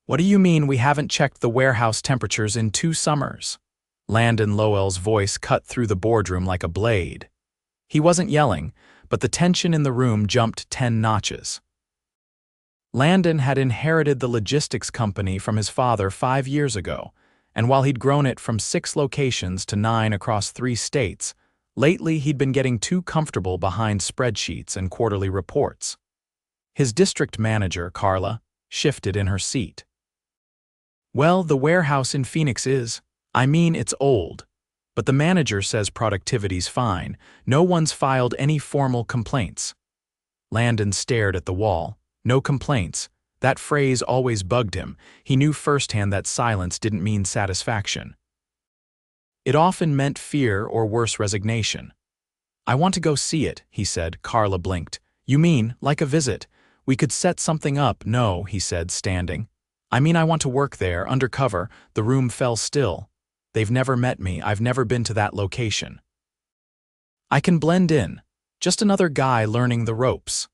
"What do you mean we haven't checked the warehouse temperatures in 2 summers?" Landon Lowell's voice cut through the boardroom like a blade. He wasn't yelling, but the tension in the room jumped 10 notches. Landon had inherited the logistics company from his father 5 years ago, and while he'd grown it from 6 locations to 9 across 3 states, lately he'd been getting too comfortable behind spreadsheets and quarterly reports. His district manager, Carla, shifted in her seat. "Well, the warehouse in Phoenix it's old. But the manager says productivity's fine. No one's filed any formal complaints." Landon stared at the wall. No complaints. That phrase always bugged him. He knew firsthand that silence didn't mean satisfaction. It often meant fear or worse, resignation. "I want to go see it," he said. Carla blinked. "You mean, like a visit? We could set something up." "No," he said, standing. "I mean I want to work there, undercover." The room fell still. "They've never met me. I've never been to that location. I can blend in. Just another guy learning the ropes."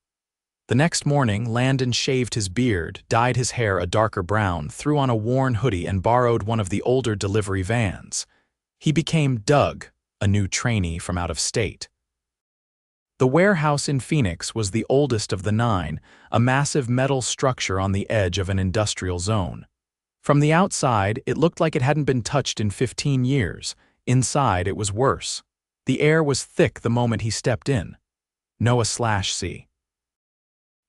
The next morning, Landon shaved his beard, dyed his hair a darker brown, threw on a worn hoodie, and borrowed one of the older delivery vans. He became Doug, a new trainee from out of state. The warehouse in Phoenix was the oldest of the 9, a massive metal structure on the edge of an industrial zone. From the outside, it looked like it hadn't been touched in 15 years. Inside, it was worse. The air was thick the moment he stepped in. Noah/C.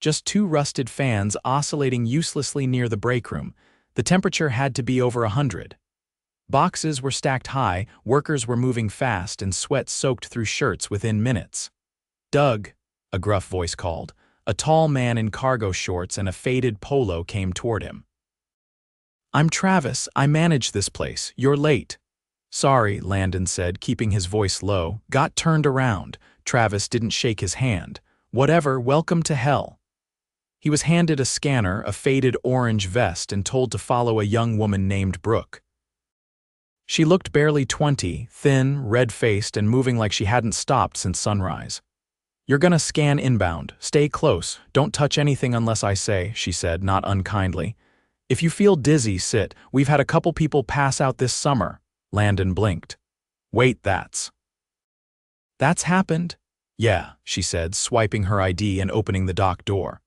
Just 2 rusted fans oscillating uselessly near the break room. The temperature had to be over 100. Boxes were stacked high, workers were moving fast, and sweat soaked through shirts within minutes. "Doug," a gruff voice called. A tall man in cargo shorts and a faded polo came toward him. "I'm Travis. I manage this place. You're late." "Sorry," Landon said, keeping his voice low. Got turned around. Travis didn't shake his hand. "Whatever, welcome to hell." He was handed a scanner, a faded orange vest, and told to follow a young woman named Brooke. She looked barely 20, thin, red-faced, and moving like she hadn't stopped since sunrise. "You're gonna scan inbound. Stay close. Don't touch anything unless I say," she said, not unkindly. "If you feel dizzy, sit. We've had a couple people pass out this summer." Landon blinked. "Wait, that's happened?" "Yeah," she said, swiping her ID and opening the dock door.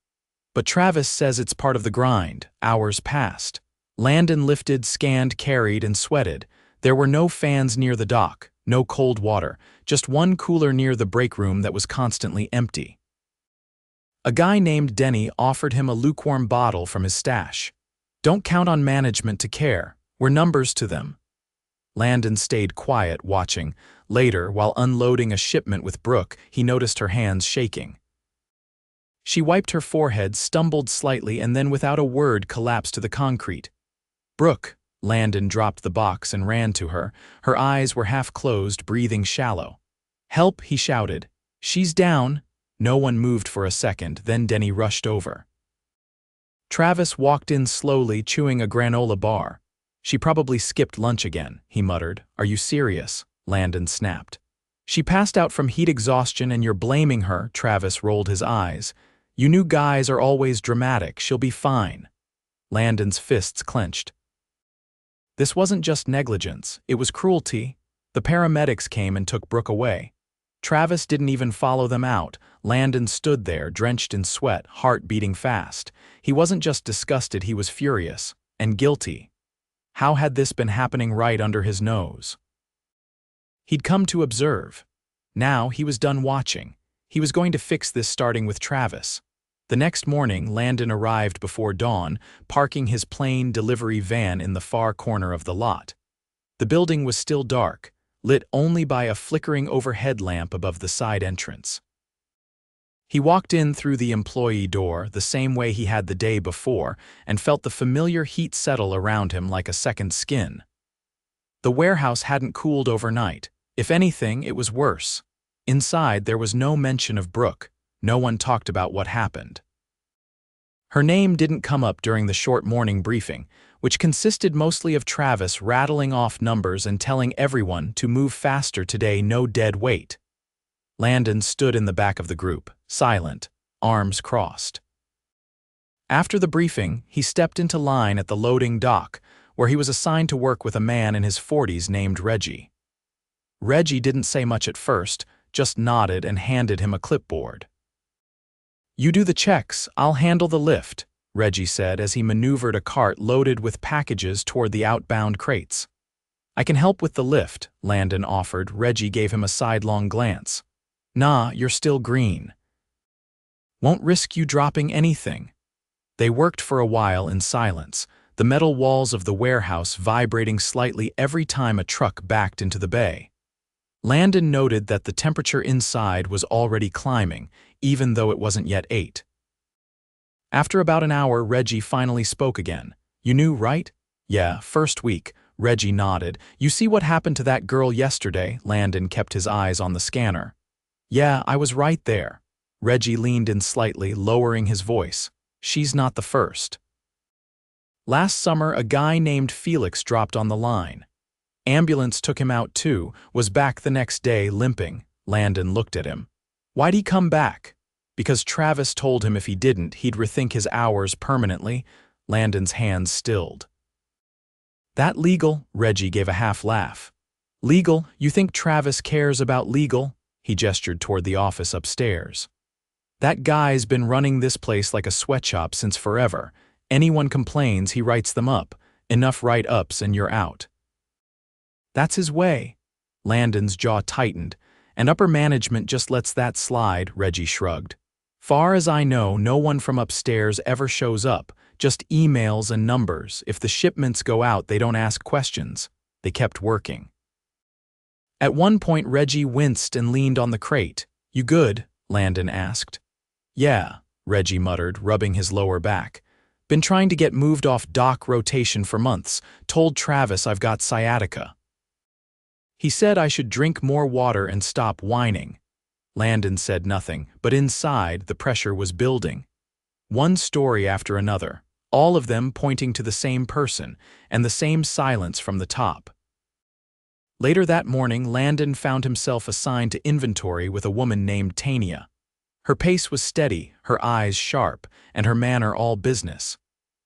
"But Travis says it's part of the grind." Hours passed. Landon lifted, scanned, carried, and sweated. There were no fans near the dock, no cold water, just one cooler near the break room that was constantly empty. A guy named Denny offered him a lukewarm bottle from his stash. "Don't count on management to care. We're numbers to them." Landon stayed quiet, watching. Later, while unloading a shipment with Brooke, he noticed her hands shaking. She wiped her forehead, stumbled slightly, and then without a word collapsed to the concrete. "Brooke." Landon dropped the box and ran to her. Her eyes were half closed, breathing shallow. "Help," he shouted. "She's down." No one moved for a second, then Denny rushed over. Travis walked in slowly, chewing a granola bar. "She probably skipped lunch again," he muttered. "Are you serious?" Landon snapped. "She passed out from heat exhaustion and you're blaming her." Travis rolled his eyes. "You new guys are always dramatic. She'll be fine." Landon's fists clenched. This wasn't just negligence, it was cruelty. The paramedics came and took Brooke away. Travis didn't even follow them out. Landon stood there, drenched in sweat, heart beating fast. He wasn't just disgusted, he was furious. And guilty. How had this been happening right under his nose? He'd come to observe. Now he was done watching. He was going to fix this, starting with Travis. The next morning, Landon arrived before dawn, parking his plain delivery van in the far corner of the lot. The building was still dark, lit only by a flickering overhead lamp above the side entrance. He walked in through the employee door the same way he had the day before and felt the familiar heat settle around him like a second skin. The warehouse hadn't cooled overnight. If anything, it was worse. Inside, there was no mention of Brooke. No one talked about what happened. Her name didn't come up during the short morning briefing, which consisted mostly of Travis rattling off numbers and telling everyone to move faster today, no dead weight. Landon stood in the back of the group, silent, arms crossed. After the briefing, he stepped into line at the loading dock, where he was assigned to work with a man in his 40s named Reggie. Reggie didn't say much at first, just nodded and handed him a clipboard. "You do the checks, I'll handle the lift," Reggie said as he maneuvered a cart loaded with packages toward the outbound crates. "I can help with the lift," Landon offered. Reggie gave him a sidelong glance. "Nah, you're still green. Won't risk you dropping anything." They worked for a while in silence, the metal walls of the warehouse vibrating slightly every time a truck backed into the bay. Landon noted that the temperature inside was already climbing, even though it wasn't yet 8. After about an hour, Reggie finally spoke again. "You knew, right?" "Yeah, first week," Reggie nodded. "You see what happened to that girl yesterday?" Landon kept his eyes on the scanner. "Yeah, I was right there." Reggie leaned in slightly, lowering his voice. "She's not the first. Last summer, a guy named Felix dropped on the line. Ambulance took him out too, was back the next day limping." Landon looked at him. "Why'd he come back?" "Because Travis told him if he didn't, he'd rethink his hours permanently." Landon's hands stilled. "That legal?" Reggie gave a half laugh. "Legal? You think Travis cares about legal?" He gestured toward the office upstairs. "That guy's been running this place like a sweatshop since forever. Anyone complains, he writes them up. Enough write-ups and you're out." "That's his way." Landon's jaw tightened. "And upper management just lets that slide," Reggie shrugged. "Far as I know, no one from upstairs ever shows up, just emails and numbers. If the shipments go out, they don't ask questions." They kept working. At one point, Reggie winced and leaned on the crate. "You good?" Landon asked. "Yeah," Reggie muttered, rubbing his lower back. "Been trying to get moved off dock rotation for months. Told Travis I've got sciatica. He said I should drink more water and stop whining." Landon said nothing, but inside, the pressure was building. One story after another, all of them pointing to the same person, and the same silence from the top. Later that morning, Landon found himself assigned to inventory with a woman named Tania. Her pace was steady, her eyes sharp, and her manner all business.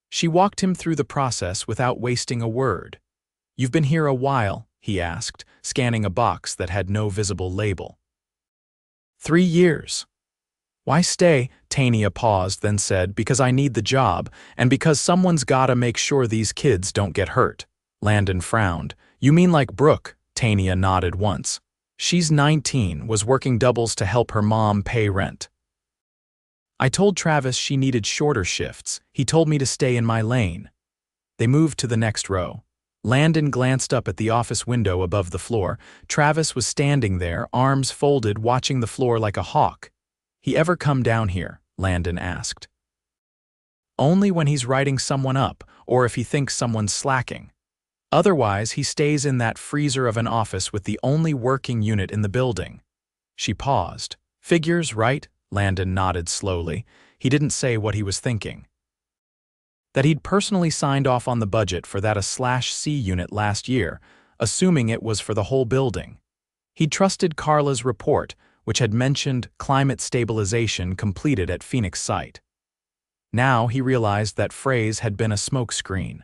She walked him through the process without wasting a word. "You've been here a while?" he asked, scanning a box that had no visible label. 3 years. "Why stay?" Tania paused, then said, "Because I need the job, and because someone's gotta make sure these kids don't get hurt." Landon frowned. "You mean like Brooke?" Tania nodded once. "She's 19, was working doubles to help her mom pay rent. I told Travis she needed shorter shifts. He told me to stay in my lane." They moved to the next row. Landon glanced up at the office window above the floor. Travis was standing there, arms folded, watching the floor like a hawk. "He ever come down here?" Landon asked. "Only when he's writing someone up, or if he thinks someone's slacking. Otherwise, he stays in that freezer of an office with the only working unit in the building." She paused. "Figures, right?" Landon nodded slowly. He didn't say what he was thinking. That he'd personally signed off on the budget for that A/C unit last year, assuming it was for the whole building. He'd trusted Carla's report, which had mentioned climate stabilization completed at Phoenix site. Now he realized that phrase had been a smokescreen.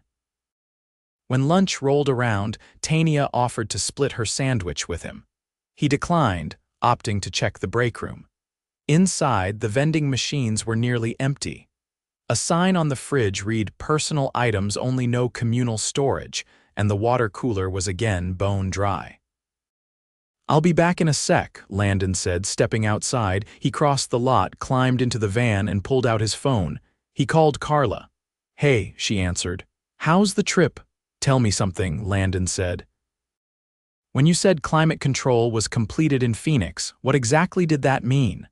When lunch rolled around, Tania offered to split her sandwich with him. He declined, opting to check the break room. Inside, the vending machines were nearly empty. A sign on the fridge read, "Personal items only, no communal storage," and the water cooler was again bone dry. "I'll be back in a sec," Landon said, stepping outside. He crossed the lot, climbed into the van, and pulled out his phone. He called Carla. "Hey," she answered. "How's the trip?" "Tell me something," Landon said. "When you said climate control was completed in Phoenix, what exactly did that mean?"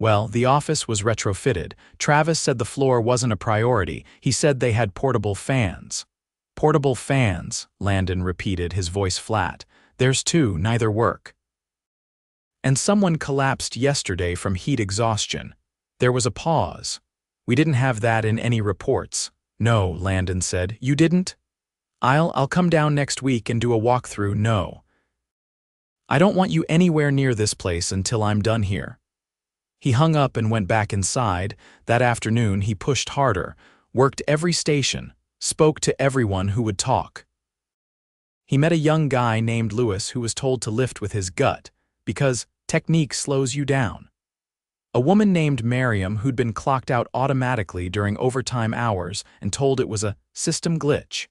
"Well, the office was retrofitted. Travis said the floor wasn't a priority. He said they had portable fans." "Portable fans," Landon repeated, his voice flat. "There's 2, neither work. And someone collapsed yesterday from heat exhaustion." There was a pause. "We didn't have that in any reports." "No," Landon said. "You didn't?" I'll come down next week and do a walkthrough." "No. I don't want you anywhere near this place until I'm done here." He hung up and went back inside. That afternoon he pushed harder, worked every station, spoke to everyone who would talk. He met a young guy named Lewis who was told to lift with his gut, because technique slows you down. A woman named Miriam who'd been clocked out automatically during overtime hours and told it was a system glitch.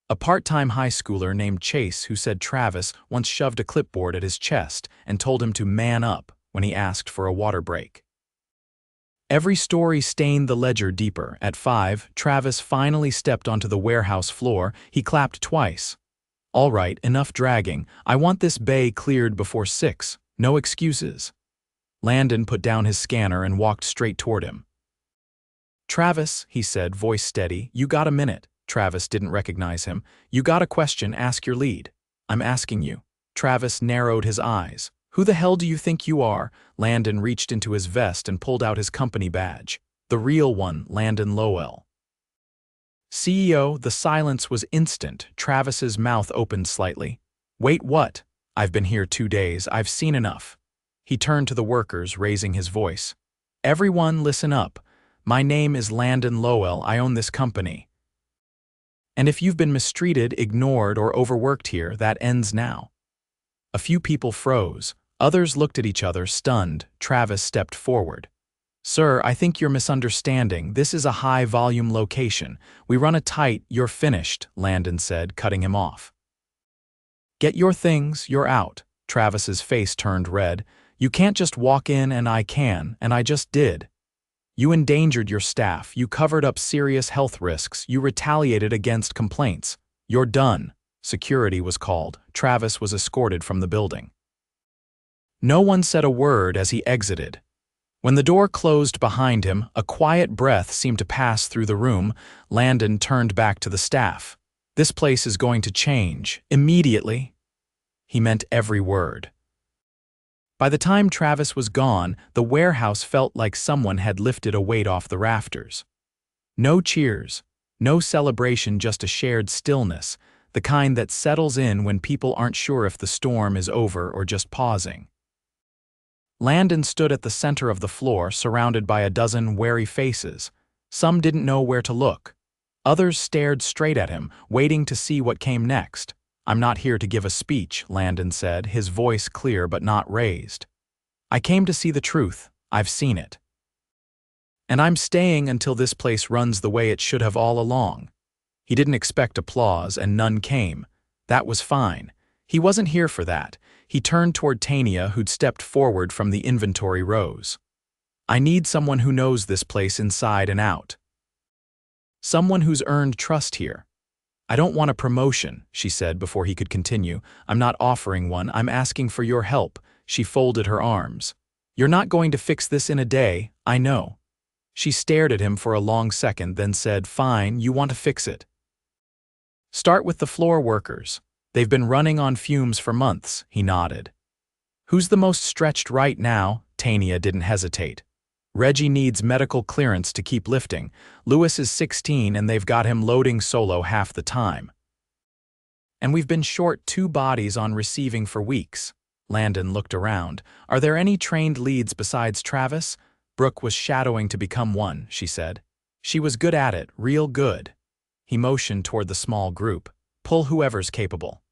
A part-time high schooler named Chase who said Travis once shoved a clipboard at his chest and told him to man up when he asked for a water break. Every story stained the ledger deeper. At 5, Travis finally stepped onto the warehouse floor. He clapped twice. "All right, enough dragging. I want this bay cleared before 6. No excuses." Landon put down his scanner and walked straight toward him. "Travis," he said, voice steady, "you got a minute?" Travis didn't recognize him. "You got a question, ask your lead." "I'm asking you." Travis narrowed his eyes. "Who the hell do you think you are?" Landon reached into his vest and pulled out his company badge. The real one, Landon Lowell. CEO, the silence was instant. Travis's mouth opened slightly. "Wait, what? I've been here 2 days. I've seen enough." He turned to the workers, raising his voice. "Everyone listen up. My name is Landon Lowell. I own this company. And if you've been mistreated, ignored, or overworked here, that ends now." A few people froze. Others looked at each other, stunned. Travis stepped forward. "Sir, I think you're misunderstanding. This is a high-volume location. We run a tight, you're finished," Landon said, cutting him off. "Get your things, you're out." Travis's face turned red. "You can't just walk in and I can, and I just did. You endangered your staff, you covered up serious health risks, you retaliated against complaints. You're done." Security was called. Travis was escorted from the building. No one said a word as he exited. When the door closed behind him, a quiet breath seemed to pass through the room. Landon turned back to the staff. "This place is going to change. Immediately." He meant every word. By the time Travis was gone, the warehouse felt like someone had lifted a weight off the rafters. No cheers, no celebration, just a shared stillness, the kind that settles in when people aren't sure if the storm is over or just pausing. Landon stood at the center of the floor, surrounded by a dozen wary faces. Some didn't know where to look. Others stared straight at him, waiting to see what came next. "I'm not here to give a speech," Landon said, his voice clear but not raised. "I came to see the truth. I've seen it. And I'm staying until this place runs the way it should have all along." He didn't expect applause, and none came. That was fine. He wasn't here for that. He turned toward Tania, who'd stepped forward from the inventory rows. "I need someone who knows this place inside and out. Someone who's earned trust here." "I don't want a promotion," she said before he could continue. "I'm not offering one. I'm asking for your help." She folded her arms. "You're not going to fix this in a day, I know." She stared at him for a long second, then said, "Fine, you want to fix it. Start with the floor workers. They've been running on fumes for months." He nodded. "Who's the most stretched right now?" Tania didn't hesitate. "Reggie needs medical clearance to keep lifting. Lewis is 16 and they've got him loading solo half the time. And we've been short 2 bodies on receiving for weeks." Landon looked around. "Are there any trained leads besides Travis?" "Brooke was shadowing to become one," she said. "She was good at it, real good." He motioned toward the small group. "Pull whoever's capable.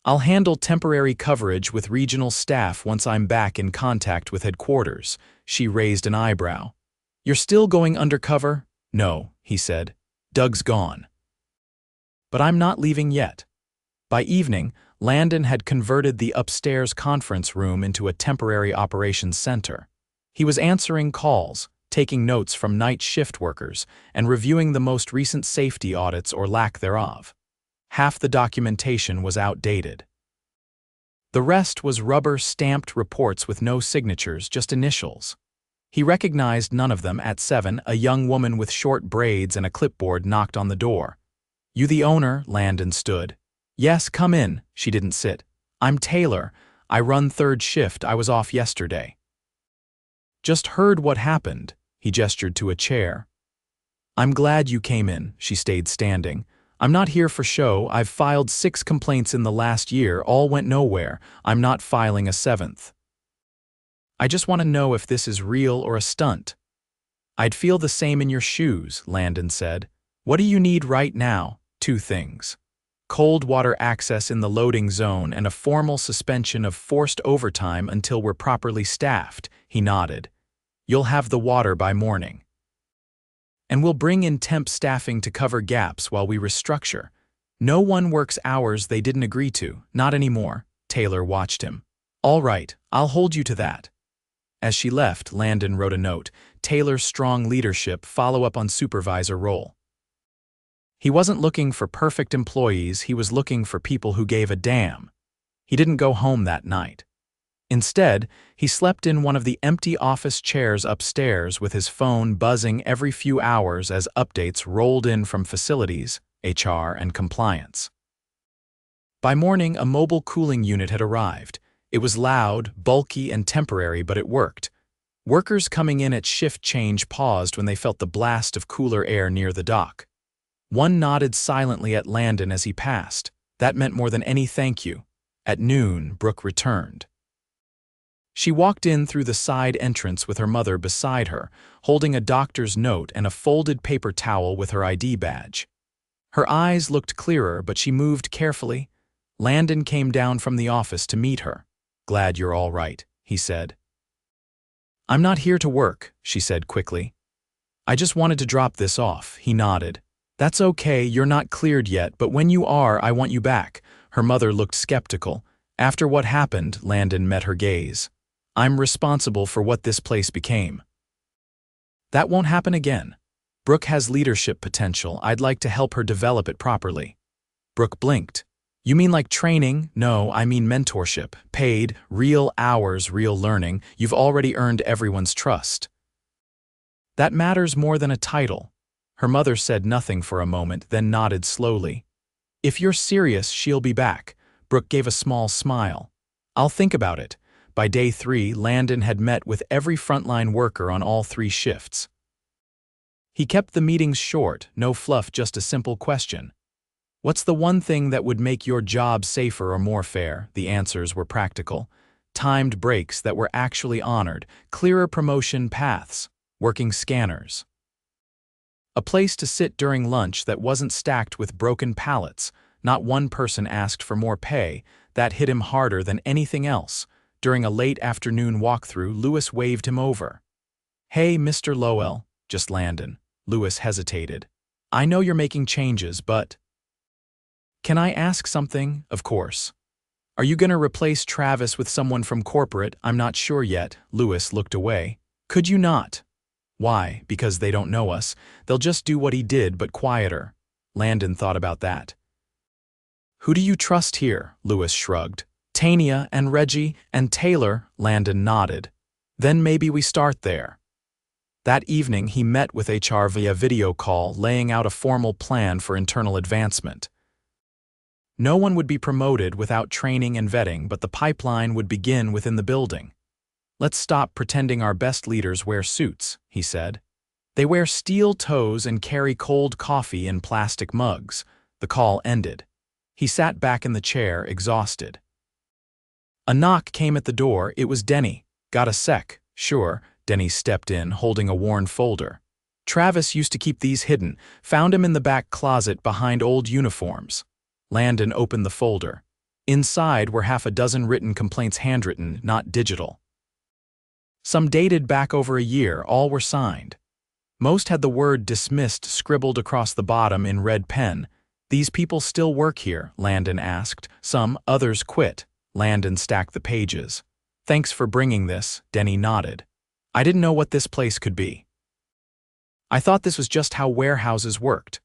I'll handle temporary coverage with regional staff once I'm back in contact with headquarters." She raised an eyebrow. "You're still going undercover?" "No," he said. "Doug's gone. But I'm not leaving yet." By evening, Landon had converted the upstairs conference room into a temporary operations center. He was answering calls, taking notes from night shift workers, and reviewing the most recent safety audits or lack thereof. Half the documentation was outdated. The rest was rubber-stamped reports with no signatures, just initials. He recognized none of them. At 7, a young woman with short braids and a clipboard knocked on the door. "You the owner?" Landon stood. "Yes, come in." She didn't sit. "I'm Taylor. I run 3rd shift. I was off yesterday." "Just heard what happened." He gestured to a chair. "I'm glad you came in." She stayed standing. "I'm not here for show. I've filed 6 complaints in the last year. All went nowhere. I'm not filing a 7th. I just want to know if this is real or a stunt." "I'd feel the same in your shoes," Landon said. "What do you need right now?" "Two things. Cold water access in the loading zone and a formal suspension of forced overtime until we're properly staffed," he nodded. "You'll have the water by morning. And we'll bring in temp staffing to cover gaps while we restructure. No one works hours they didn't agree to, not anymore." Taylor watched him. "All right, I'll hold you to that." As she left, Landon wrote a note: "Taylor's strong leadership, follow up on supervisor role." He wasn't looking for perfect employees, he was looking for people who gave a damn. He didn't go home that night. Instead, he slept in one of the empty office chairs upstairs with his phone buzzing every few hours as updates rolled in from facilities, HR, and compliance. By morning, a mobile cooling unit had arrived. It was loud, bulky, and temporary, but it worked. Workers coming in at shift change paused when they felt the blast of cooler air near the dock. One nodded silently at Landon as he passed. That meant more than any thank you. At noon, Brooke returned. She walked in through the side entrance with her mother beside her, holding a doctor's note and a folded paper towel with her ID badge. Her eyes looked clearer, but she moved carefully. Landon came down from the office to meet her. "Glad you're all right," he said. "I'm not here to work," she said quickly. "I just wanted to drop this off," he nodded. "That's okay, you're not cleared yet, but when you are, I want you back." Her mother looked skeptical. After what happened, Landon met her gaze. "I'm responsible for what this place became. That won't happen again. Brooke has leadership potential. I'd like to help her develop it properly." Brooke blinked. "You mean like training?" "No, I mean mentorship. Paid, real hours, real learning. You've already earned everyone's trust." "That matters more than a title." Her mother said nothing for a moment, then nodded slowly. "If you're serious, she'll be back." Brooke gave a small smile. "I'll think about it." By day 3, Landon had met with every frontline worker on all 3 shifts. He kept the meetings short, no fluff, just a simple question. "What's the one thing that would make your job safer or more fair?" The answers were practical. Timed breaks that were actually honored, clearer promotion paths, working scanners. A place to sit during lunch that wasn't stacked with broken pallets. Not one person asked for more pay. That hit him harder than anything else. During a late afternoon walkthrough, Lewis waved him over. "Hey, Mr. Lowell." "Just Landon." Lewis hesitated. "I know you're making changes, but—" "Can I ask something?" "Of course." "Are you going to replace Travis with someone from corporate?" "I'm not sure yet." Lewis looked away. "Could you not?" "Why? Because they don't know us. They'll just do what he did, but quieter." Landon thought about that. "Who do you trust here?" Lewis shrugged. "Tania and Reggie and Taylor." Landon nodded. "Then maybe we start there." That evening, he met with HR via video call, laying out a formal plan for internal advancement. No one would be promoted without training and vetting, but the pipeline would begin within the building. "Let's stop pretending our best leaders wear suits," he said. "They wear steel toes and carry cold coffee in plastic mugs." The call ended. He sat back in the chair, exhausted. A knock came at the door. It was Denny. "Got a sec?" "Sure." Denny stepped in, holding a worn folder. "Travis used to keep these hidden. Found him in the back closet behind old uniforms." Landon opened the folder. Inside were half a dozen written complaints, handwritten, not digital. Some dated back over a year, all were signed. Most had the word "dismissed" scribbled across the bottom in red pen. "These people still work here?" Landon asked. "Some, others quit." Landon stacked the pages. "Thanks for bringing this," Denny nodded. "I didn't know what this place could be. I thought this was just how warehouses worked."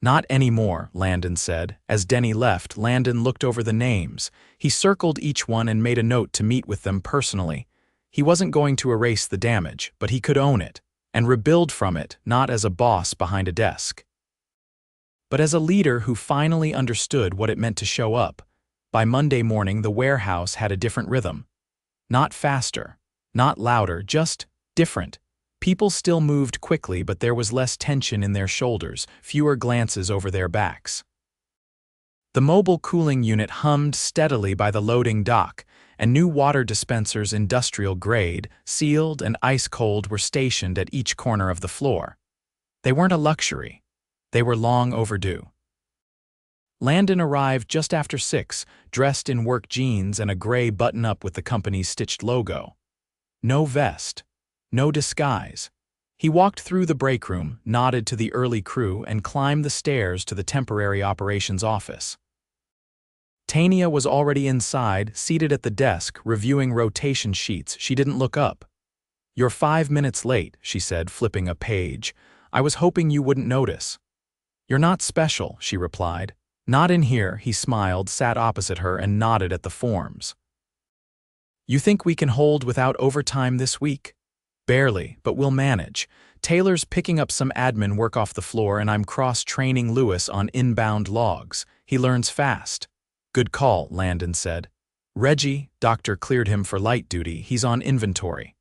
"Not anymore," Landon said. As Denny left, Landon looked over the names. He circled each one and made a note to meet with them personally. He wasn't going to erase the damage, but he could own it and rebuild from it, not as a boss behind a desk, but as a leader who finally understood what it meant to show up. By Monday morning, the warehouse had a different rhythm. Not faster, not louder, just different. People still moved quickly, but there was less tension in their shoulders, fewer glances over their backs. The mobile cooling unit hummed steadily by the loading dock, and new water dispensers industrial grade, sealed and ice-cold were stationed at each corner of the floor. They weren't a luxury. They were long overdue. Landon arrived just after 6, dressed in work jeans and a gray button-up with the company's stitched logo. No vest. No disguise. He walked through the break room, nodded to the early crew, and climbed the stairs to the temporary operations office. Tania was already inside, seated at the desk, reviewing rotation sheets. She didn't look up. "You're 5 minutes late," she said, flipping a page. "I was hoping you wouldn't notice." "You're not special," she replied. "Not in here," he smiled, sat opposite her, and nodded at the forms. "You think we can hold without overtime this week?" "Barely, but we'll manage. Taylor's picking up some admin work off the floor, and I'm cross-training Lewis on inbound logs. He learns fast." "Good call," Landon said. "Reggie, doctor cleared him for light duty. He's on inventory."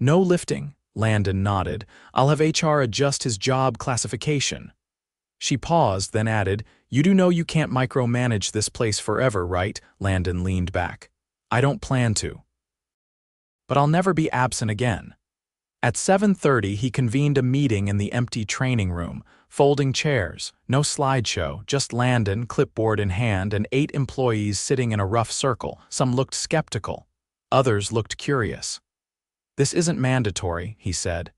"No lifting," Landon nodded. "I'll have HR adjust his job classification." She paused, then added, "You do know you can't micromanage this place forever, right?" Landon leaned back. "I don't plan to. But I'll never be absent again." At 7:30, he convened a meeting in the empty training room. Folding chairs, no slideshow, just Landon, clipboard in hand, and 8 employees sitting in a rough circle. Some looked skeptical. Others looked curious. "This isn't mandatory," he said.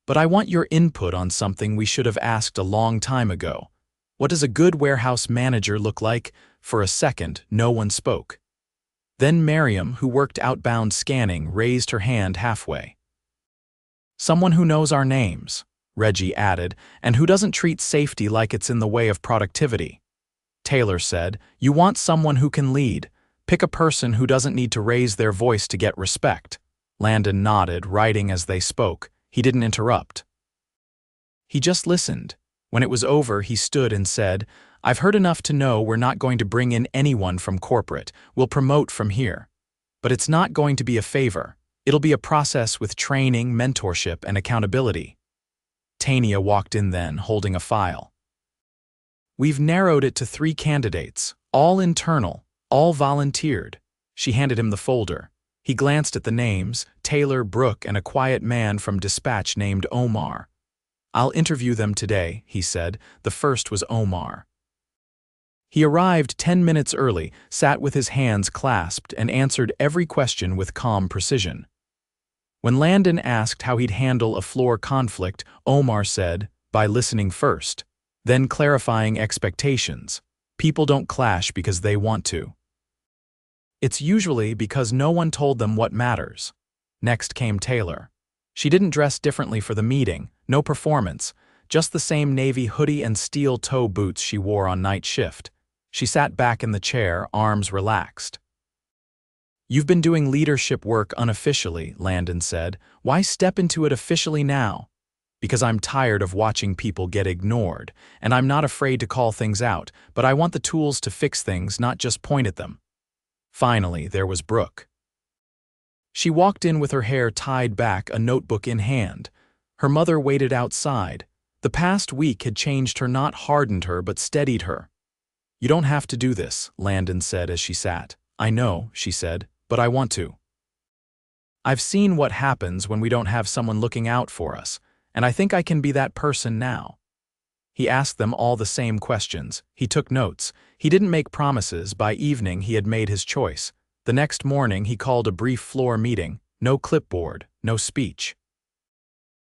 "But I want your input on something we should have asked a long time ago. What does a good warehouse manager look like?" For a second, no one spoke. Then Miriam, who worked outbound scanning, raised her hand halfway. "Someone who knows our names," Reggie added, "and who doesn't treat safety like it's in the way of productivity." Taylor said, "You want someone who can lead. Pick a person who doesn't need to raise their voice to get respect." Landon nodded, writing as they spoke. He didn't interrupt. He just listened. When it was over, he stood and said, "I've heard enough to know we're not going to bring in anyone from corporate. We'll promote from here. But it's not going to be a favor. It'll be a process with training, mentorship, and accountability." Tania walked in then, holding a file. "We've narrowed it to 3 candidates, all internal, all volunteered." She handed him the folder. He glanced at the names, Taylor, Brooke, and a quiet man from dispatch named Omar. "I'll interview them today," he said. The first was Omar. He arrived 10 minutes early, sat with his hands clasped, and answered every question with calm precision. When Landon asked how he'd handle a floor conflict, Omar said, "By listening first, then clarifying expectations. People don't clash because they want to. It's usually because no one told them what matters." Next came Taylor. She didn't dress differently for the meeting, no performance, just the same navy hoodie and steel toe boots she wore on night shift. She sat back in the chair, arms relaxed. "You've been doing leadership work unofficially," Landon said. "Why step into it officially now?" "Because I'm tired of watching people get ignored, and I'm not afraid to call things out, but I want the tools to fix things, not just point at them." Finally, there was Brooke. She walked in with her hair tied back, a notebook in hand. Her mother waited outside. The past week had changed her, not hardened her, but steadied her. "You don't have to do this," Landon said as she sat. "I know," she said, "but I want to. I've seen what happens when we don't have someone looking out for us, and I think I can be that person now." He asked them all the same questions. He took notes. He didn't make promises. By evening, he had made his choice. The next morning, he called a brief floor meeting. No clipboard, no speech.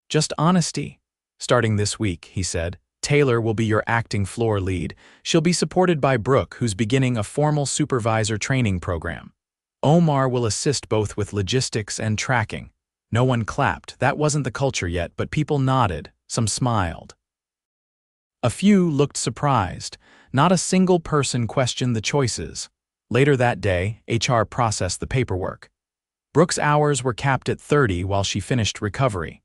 "Just honesty. Starting this week," he said, "Taylor will be your acting floor lead. She'll be supported by Brooke, who's beginning a formal supervisor training program. Omar will assist both with logistics and tracking." No one clapped. That wasn't the culture yet, but people nodded. Some smiled. A few looked surprised. Not a single person questioned the choices. Later that day, HR processed the paperwork. Brooke's hours were capped at 30 while she finished recovery.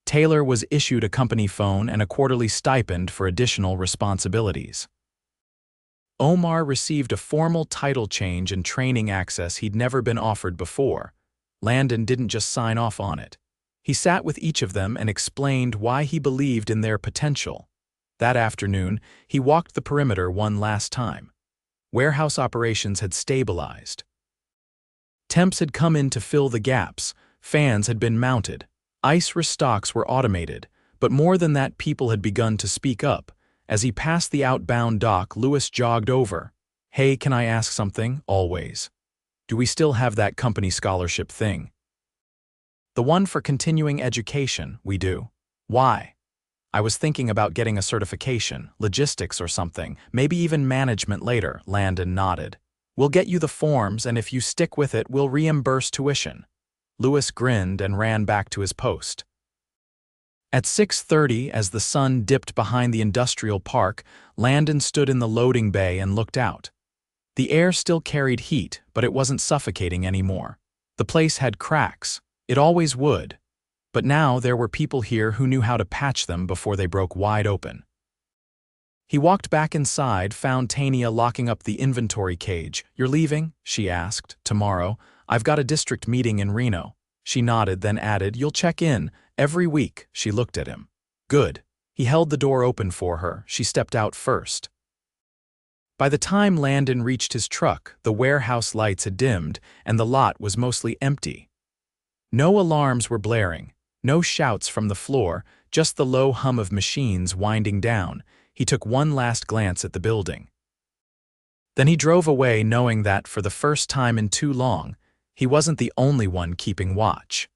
Taylor was issued a company phone and a quarterly stipend for additional responsibilities. Omar received a formal title change and training access he'd never been offered before. Landon didn't just sign off on it. He sat with each of them and explained why he believed in their potential. That afternoon, he walked the perimeter one last time. Warehouse operations had stabilized. Temps had come in to fill the gaps, fans had been mounted, ice restocks were automated, but more than that, people had begun to speak up. As he passed the outbound dock, Lewis jogged over. "Hey, can I ask something? Always. Do we still have that company scholarship thing?" "The one for continuing education, we do." "Why?" "I was thinking about getting a certification, logistics or something, maybe even management later," Landon nodded. "We'll get you the forms, and if you stick with it, we'll reimburse tuition." Lewis grinned and ran back to his post. At 6:30, as the sun dipped behind the industrial park, Landon stood in the loading bay and looked out. The air still carried heat, but it wasn't suffocating anymore. The place had cracks. It always would. But now there were people here who knew how to patch them before they broke wide open. He walked back inside, found Tania locking up the inventory cage. "You're leaving?" she asked. "Tomorrow. I've got a district meeting in Reno." She nodded, then added, "You'll check in every week." She looked at him. "Good." He held the door open for her. She stepped out first. By the time Landon reached his truck, the warehouse lights had dimmed, and the lot was mostly empty. No alarms were blaring, no shouts from the floor, just the low hum of machines winding down. He took one last glance at the building. Then he drove away, knowing that, for the first time in too long, he wasn't the only one keeping watch.